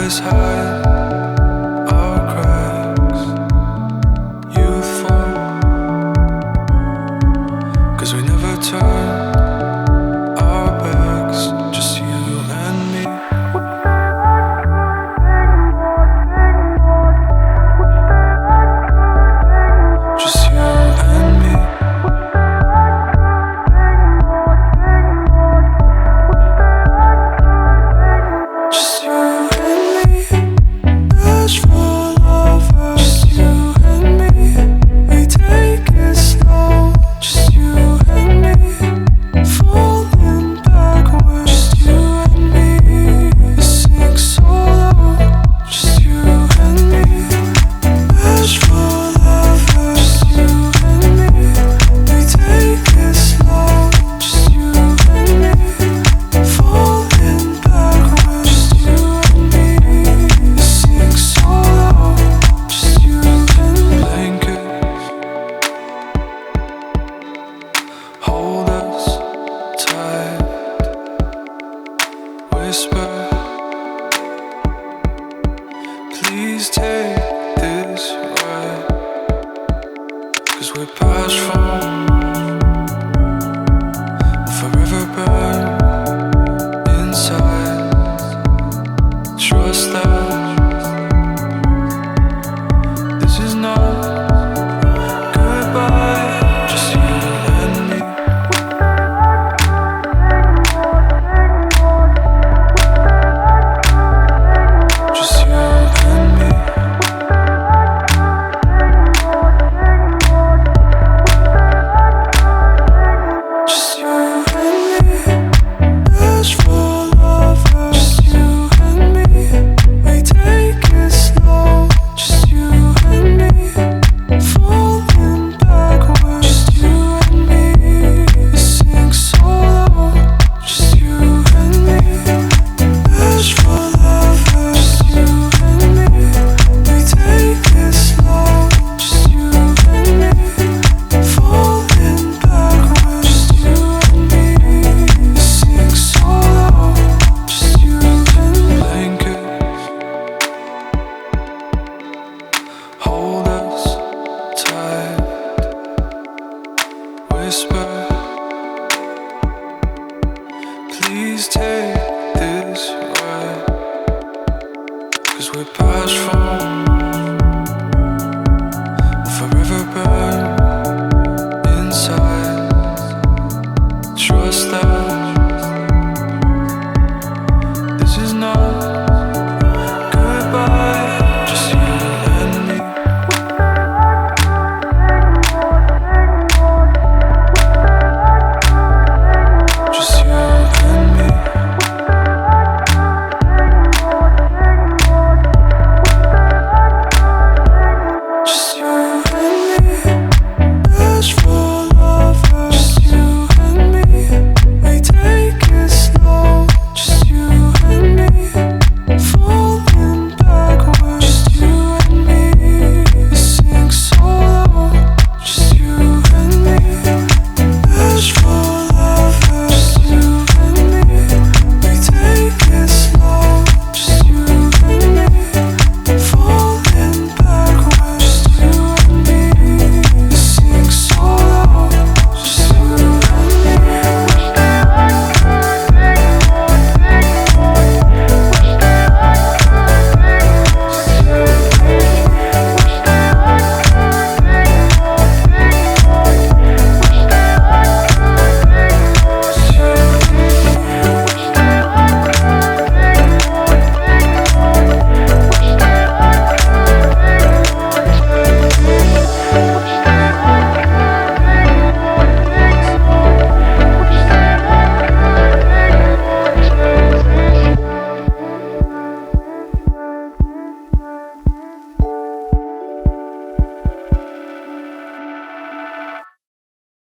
always hide our cracks, youthful, 'cause we never turn our backs, just you and me. Just you and me. Just you and me. Bashful lovers. Just you and me. We take it slow. Just you and me. Falling backwards. Just you and me. We sing solo. Just you and me. Bashful lovers. Just you and me. We take it slow. Just you and me. Falling backwards. Just you and me. We sing solo. Just you and me. Blankets hold us tight. Whisper, please take this ride, 'cause we're past from, we'll forever burn inside. Trust that this is not goodbye. Just you and me. Just you and me. Just you and me. Bashful lovers. Just you and me. We take it slow. Just you and me. Falling backwards. Just you and me. We sing solo. Just you and me. Bashful lovers. Just you and me. We take it slow. Just you and me. Falling backwards. Just you and me. We sing solo. Just you and me. Blankets hold us tight. Whisper, please take this ride, 'cause we're past from,